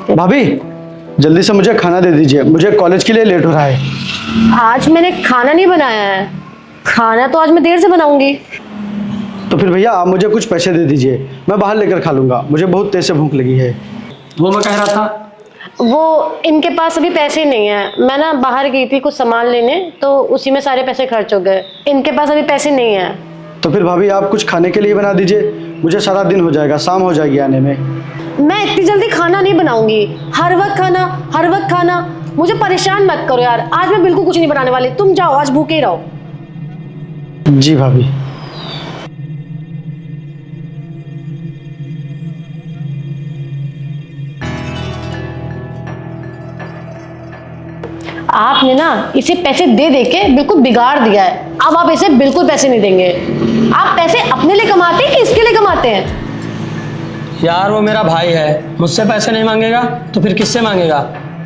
भाभी जल्दी से मुझे खाना दे दीजिए, मुझे कॉलेज के लिए लेट हो रहा है। आज मैंने खाना नहीं बनाया है, खाना तो आज मैं देर से बनाऊंगी। तो फिर भैया आप मुझे कुछ पैसे दे दीजिए, मैं बाहर लेकर खा लूँगा, मुझे बहुत तेज से भूख लगी है। वो मैं कह रहा था, वो इनके पास अभी पैसे नहीं है। मैं ना बाहर गई थी कुछ सामान लेने, तो उसी में सारे पैसे खर्च हो गए। इनके पास अभी पैसे नहीं है। तो फिर भाभी आप कुछ खाने के लिए बना दीजिए, मुझे सारा दिन हो जाएगा, शाम हो जाएगी आने में। मैं इतनी जल्दी खाना नहीं बनाऊंगी। हर वक्त खाना, हर वक्त खाना, मुझे परेशान मत करो यार। आज मैं बिल्कुल कुछ नहीं बनाने वाली, तुम जाओ, आज भूखे ही रहो। जी भाभी। आपने ना इसे पैसे दे दे के बिल्कुल बिगाड़ दिया है। अब आप इसे बिल्कुल पैसे नहीं देंगे। आप पैसे अपने लिए कमाते हैं कि इसके लिए कमाते हैं? यार वो मेरा भाई है, मुझसे पैसे नहीं मांगेगा तो फिर किससे मांगेगा?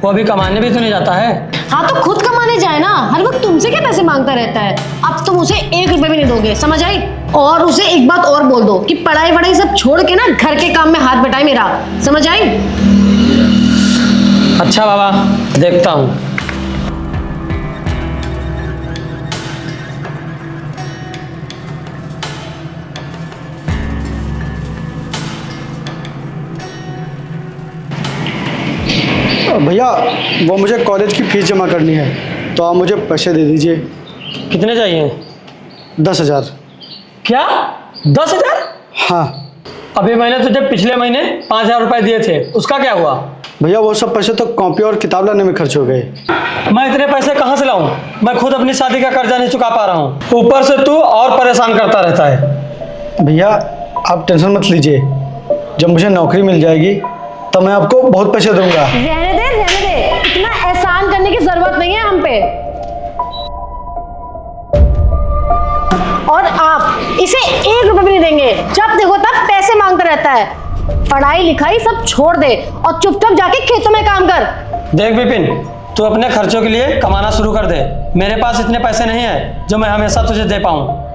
वो अभी कमाने भी तो नहीं जाता है। हाँ तो खुद कमाने जाए ना, हर वक्त तुमसे क्या पैसे मांगता रहता है। अब तुम उसे 1 रुपए भी नहीं दोगे, समझ आई? और उसे एक बात और बोल दो कि पढ़ाई वढ़ाई सब छोड़ के ना घर के काम में हाथ बटाए मेरा, समझ आई? अच्छा बाबा, देखता हूँ। भैया वो मुझे कॉलेज की फीस जमा करनी है, तो आप मुझे पैसे दे दीजिए। कितने चाहिए? 10,000। क्या 10,000? हाँ अभी मैंने तुझे पिछले महीने 5,000 रुपए दिए थे, उसका क्या हुआ? भैया वो सब पैसे तो कॉपी और किताब लाने में खर्च हो गए। मैं इतने पैसे कहाँ से लाऊं? मैं खुद अपनी शादी का कर्जा नहीं चुका पा रहा हूँ, ऊपर से तू और परेशान करता रहता है। भैया आप टेंशन मत लीजिए, जब मुझे नौकरी मिल जाएगी तब मैं आपको बहुत पैसे दूंगा। रहने दे, इतना एहसान करने की जरूरत नहीं है हम पे। और आप इसे 1 रुपए भी नहीं देंगे, जब देखो तब पैसे मांगता रहता है। पढ़ाई लिखाई सब छोड़ दे और चुपचाप जाके खेतों में काम कर। देख विपिन, तू अपने खर्चों के लिए कमाना शुरू कर दे। मेरे पास इतने पैसे नहीं है जो मैं हमेशा तुझे दे पाऊं।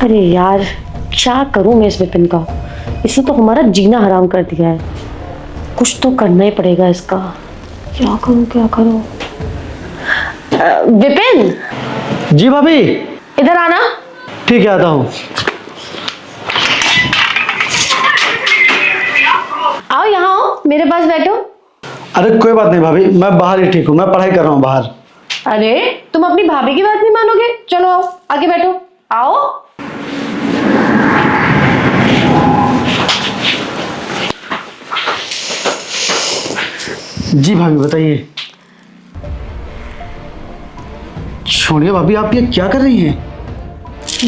अरे यार क्या करूं मैं इस विपिन का, इसने तो हमारा जीना हराम कर दिया है। कुछ तो करना ही पड़ेगा इसका। क्या करूं क्या करूं? विपिन जी भाभी। इधर आना। ठीक है आता हूँ। आओ यहाँ आओ, मेरे पास बैठो। अरे कोई बात नहीं भाभी, मैं बाहर ही ठीक हूँ, मैं पढ़ाई कर रहा हूँ बाहर। अरे तुम अपनी भाभी की बात नहीं मानोगे? चलो आओ आगे बैठो, आओ। जी भाभी बताइए। छोड़िए भाभी, आप ये क्या कर रही हैं?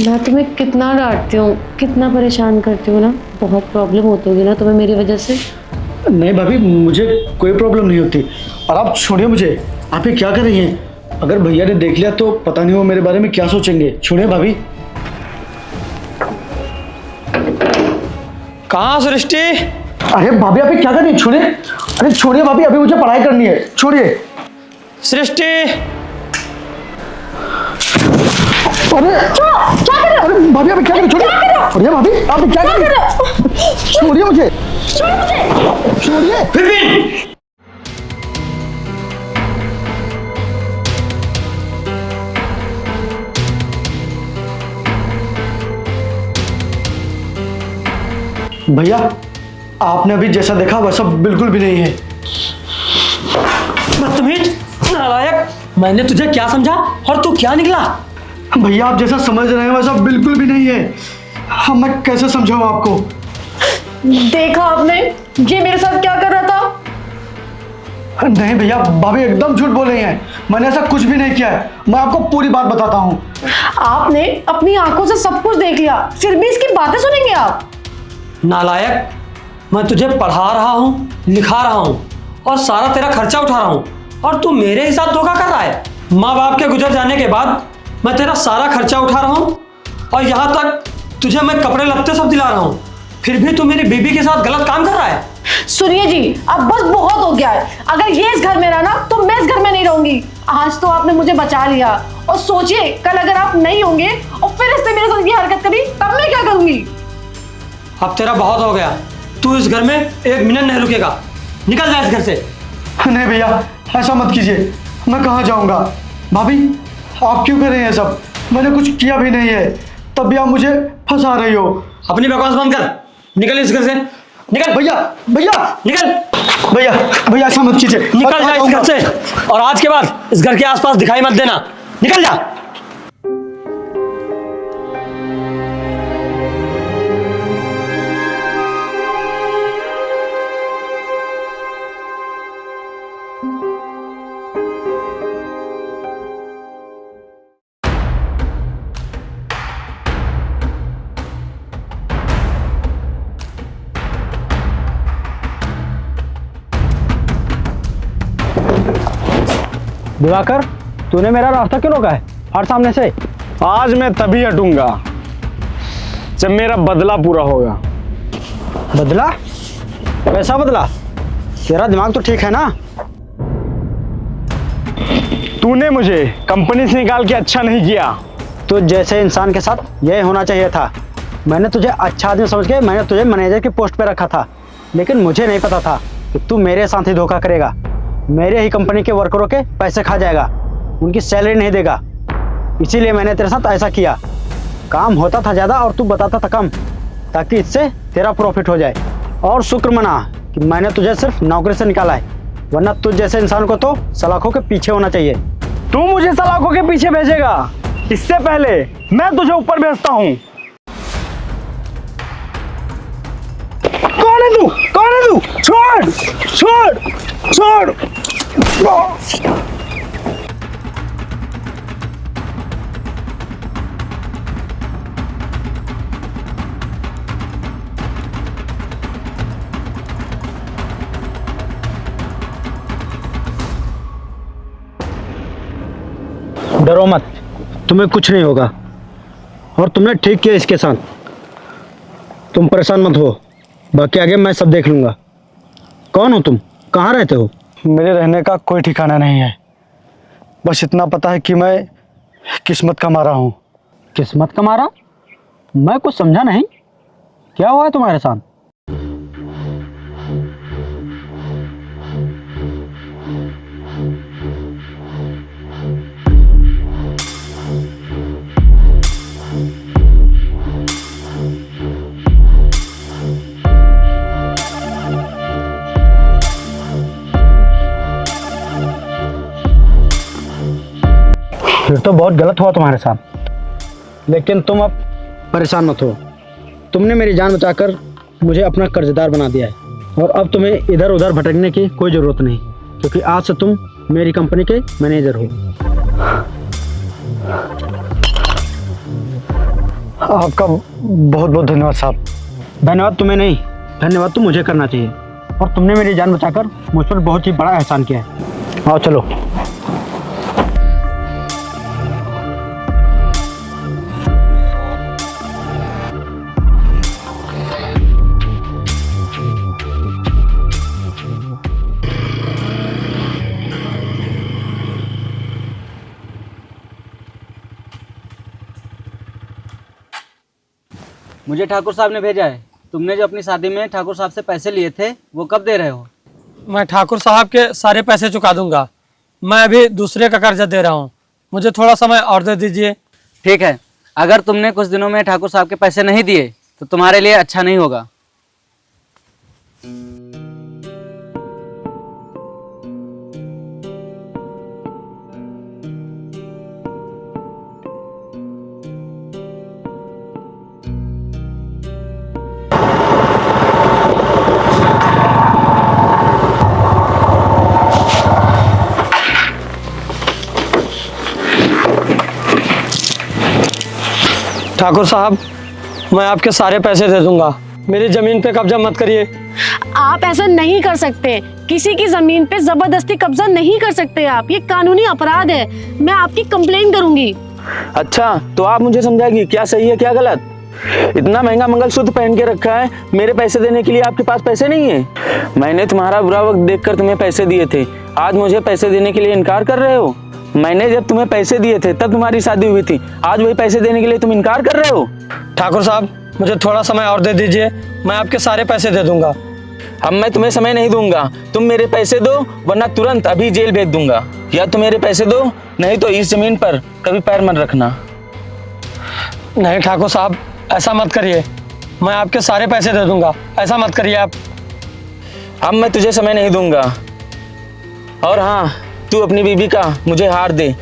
मैं तुम्हें कितना डांटती हूँ, कितना परेशान करती हूँ ना। बहुत प्रॉब्लम होती होगी ना तुम्हें मेरी वजह से। नहीं भाभी, मुझे कोई प्रॉब्लम नहीं होती। और आप छोड़िए मुझे, आप ये क्या कर रही हैं? अगर भैया ने देख लिया तो पता नहीं वो मेरे बारे में क्या सोचेंगे। छोड़िए भाभी। कहाँ सृष्टि? अरे भाभी आप ये क्या कर रही हैं? छोड़िए। अरे छोड़िए भाभी, अभी मुझे पढ़ाई करनी है, छोड़िए। सृष्टि अरे क्या कर रहे हो? अरे भाभी आप क्या कर रहे हो? छोड़िए। अरे भाभी आप क्या कर रहे हो? छोड़िए मुझे, छोड़िए। विपिन, भैया आपने अभी जैसा देखा वैसा बिल्कुल भी नहीं है। बदतमीज, नालायक, मैंने तुझे क्या समझा और तू क्या निकला? भैया आप जैसा समझ रहे हैं वैसा बिल्कुल भी नहीं है। हम मैं कैसे समझाऊं आपको? देखा आपने ये मेरे साथ क्या कर रहा था? नहीं भैया, भाभी एकदम झूठ बोल रही हैं, मैंने ऐसा कुछ भी नहीं किया है। मैं आपको पूरी बात बताता हूँ। आपने अपनी आंखों से सब कुछ देख लिया, फिर भी इसकी बातें सुनेंगे आप? नालायक, मैं तुझे पढ़ा रहा हूँ, लिखा रहा हूँ और सारा तेरा खर्चा उठा रहा हूँ और तू मेरे ही साथ धोखा कर रहा है। माँ बाप के गुजर जाने के बाद मैं तेरा सारा खर्चा उठा रहा हूँ और यहाँ तक तुझे मैं कपड़े लत्ते सब दिला रहा हूँ, फिर भी तू मेरी बीबी के साथ गलत काम कर रहा है। सुनिए जी, अब बस बहुत हो गया है। अगर ये इस घर में रहा ना तो मैं इस घर में नहीं रहूंगी। आज तो आपने मुझे बचा लिया, और सोचिए कल अगर आप नहीं होंगे और फिर इसने मेरे साथ ये हरकत करी तब मैं क्या करूंगी। अब तेरा बहुत हो गया, तू इस घर में एक मिनट नहीं रुकेगा, निकल जा इस घर से। नहीं भैया, ऐसा मत कीजिए, मैं कहाँ जाऊँगा। भाभी आप क्यों कर रहे हैं सब? मैंने कुछ किया भी नहीं है, तब भी आप मुझे फंसा रही हो। अपनी बकवास बंद कर, निकल इस घर से, निकल भैया भैया निकल, भैया भैया ऐसा मत कीजिए, निकल जा इस घर से, और आज के बाद इस घर के आसपास दिखाई मत देना, निकल जा। दिवाकर, तूने मेरा रास्ता क्यों रोका है? हट सामने से। आज मैं तभी हटूंगा जब मेरा बदला पूरा होगा। बदला? कैसा बदला? तेरा दिमाग तो ठीक है ना? तूने मुझे कंपनी से निकाल के अच्छा नहीं किया। तो जैसे इंसान के साथ यही होना चाहिए था। मैंने तुझे अच्छा आदमी समझ के मैंने तुझे मैनेजर की पोस्ट पे रखा था, लेकिन मुझे नहीं पता था कि तू मेरे साथ ही धोखा करेगा, मेरे ही कंपनी के वर्करों के पैसे खा जाएगा, उनकी सैलरी नहीं देगा। इसीलिए मैंने तेरे साथ ऐसा किया। काम होता था ज़्यादा और तू बताता था कम, ताकि इससे तेरा प्रॉफिट हो जाए। और शुक्र मना कि मैंने तुझे सिर्फ नौकरी से निकाला है, वरना तुझ जैसे इंसान को तो सलाखों के पीछे होना चाहिए। तू मुझे सलाखों के पीछे भेजेगा, इससे पहले मैं तुझे ऊपर भेजता हूँ। कौन है तू? कौन है तू? छोड़ छोड़ छोड़। डरो मत, तुम्हें कुछ नहीं होगा, और तुमने ठीक किया इसके साथ। तुम परेशान मत हो, बाकी आगे मैं सब देख लूँगा। कौन हो तुम? कहाँ रहते हो? मेरे रहने का कोई ठिकाना नहीं है, बस इतना पता है कि मैं किस्मत का मारा हूँ। किस्मत का मारा? मैं कुछ समझा नहीं, क्या हुआ है तुम्हारे साथ? फिर तो बहुत गलत हुआ तुम्हारे साथ, लेकिन तुम अब परेशान मत हो। तुमने मेरी जान बचाकर मुझे अपना कर्जदार बना दिया है, और अब तुम्हें इधर उधर भटकने की कोई ज़रूरत नहीं, क्योंकि आज से तुम मेरी कंपनी के मैनेजर हो। आपका बहुत बहुत धन्यवाद साहब। धन्यवाद तुम्हें नहीं, धन्यवाद तो मुझे करना चाहिए, और तुमने मेरी जान बचाकर मुझ पर बहुत ही बड़ा एहसान किया है। आओ चलो। मुझे ठाकुर साहब ने भेजा है। तुमने जो अपनी शादी में ठाकुर साहब से पैसे लिए थे वो कब दे रहे हो? मैं ठाकुर साहब के सारे पैसे चुका दूंगा। मैं अभी दूसरे का कर्जा दे रहा हूँ, मुझे थोड़ा समय और दे दीजिए। ठीक है, अगर तुमने कुछ दिनों में ठाकुर साहब के पैसे नहीं दिए तो तुम्हारे लिए अच्छा नहीं होगा। ठाकुर साहब, मैं आपके सारे पैसे दे दूंगा, मेरी जमीन पे कब्जा मत करिए। आप ऐसा नहीं कर सकते, किसी की जमीन पे जबरदस्ती कब्जा नहीं कर सकते आप, ये कानूनी अपराध है। मैं आपकी कंप्लेन करूंगी। अच्छा, तो आप मुझे समझाएगी क्या सही है क्या गलत? इतना महंगा मंगलसूत्र पहन के रखा है, मेरे पैसे देने के लिए आपके पास पैसे नहीं है? मैंने तुम्हारा बुरा वक्त देखकर तुम्हें पैसे दिए थे, आज मुझे पैसे देने के लिए इनकार कर रहे हो? मैंने जब तुम्हें पैसे दिए थे तब तुम्हारी शादी हुई थी, आज वही पैसे देने के लिए तुम इनकार कर रहे हो? ठाकुर साहब, मुझे थोड़ा समय और दे दीजिए, मैं आपके सारे पैसे दे दूंगा। अब मैं तुम्हें समय नहीं दूंगा, तुम मेरे पैसे दो वरना तुरंत अभी जेल भेज दूंगा, या तुम मेरे पैसे दो नहीं तो इस जमीन पर कभी पैर मत रखना। नहीं ठाकुर साहब, ऐसा मत करिए, मैं आपके सारे पैसे दे दूंगा, ऐसा मत करिए आप। अब मैं तुझे समय नहीं दूंगा, और हाँ, तू अपनी बीबी का मुझे हार दे,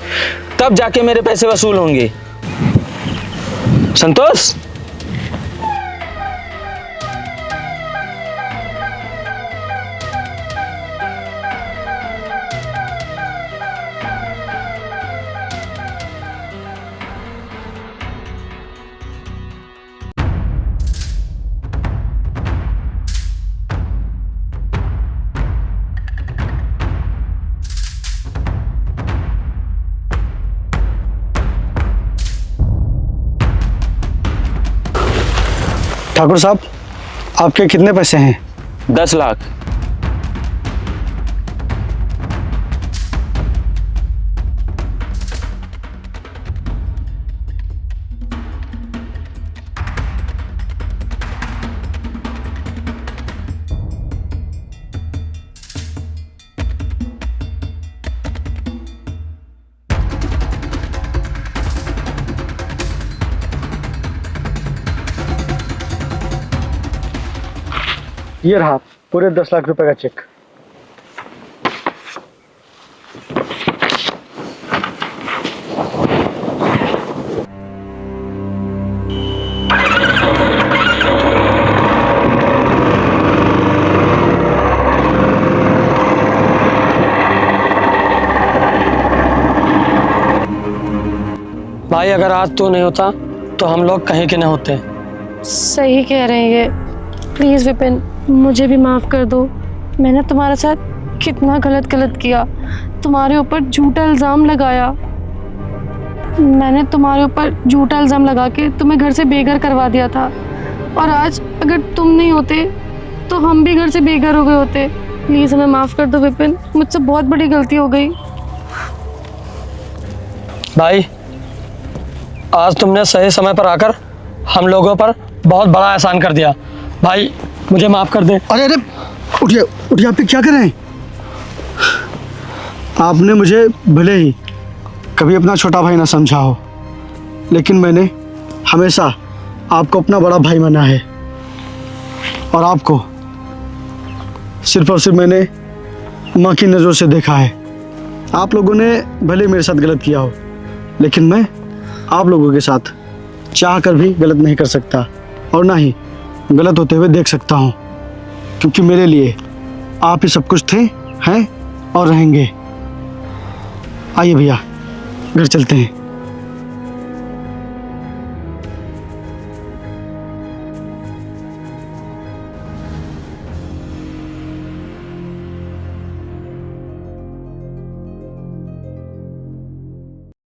तब जाके मेरे पैसे वसूल होंगे। संतोष, ठाकुर साहब, आपके कितने पैसे हैं? 10 लाख। ये रहा पूरे 10 लाख रुपए का चेक। भाई, अगर आज तू नहीं होता तो हम लोग कहीं के नहीं होते। सही कह रहे हैं ये। प्लीज़ विपिन, मुझे भी माफ़ कर दो। मैंने तुम्हारे साथ कितना गलत किया, तुम्हारे ऊपर झूठा इल्ज़ाम लगाया। मैंने तुम्हारे ऊपर झूठा इल्ज़ाम लगा के तुम्हें घर से बेघर करवा दिया था, और आज अगर तुम नहीं होते तो हम भी घर से बेघर हो गए होते। प्लीज़ हमें माफ़ कर दो विपिन, मुझसे बहुत बड़ी गलती हो गई। भाई, आज तुमने सही समय पर आकर हम लोगों पर बहुत बड़ा एहसान कर दिया। भाई, मुझे माफ़ कर दे। अरे अरे, उठिए उठिए, आप क्या कर रहे हैं? आपने मुझे भले ही कभी अपना छोटा भाई ना समझा हो, लेकिन मैंने हमेशा आपको अपना बड़ा भाई माना है, और आपको सिर्फ और सिर्फ मैंने माँ की नज़रों से देखा है। आप लोगों ने भले मेरे साथ गलत किया हो, लेकिन मैं आप लोगों के साथ चाह कर भी गलत नहीं कर सकता, और ना ही गलत होते हुए देख सकता हूँ, क्योंकि मेरे लिए आप ही सब कुछ थे, हैं और रहेंगे। आइए भैया, घर चलते हैं।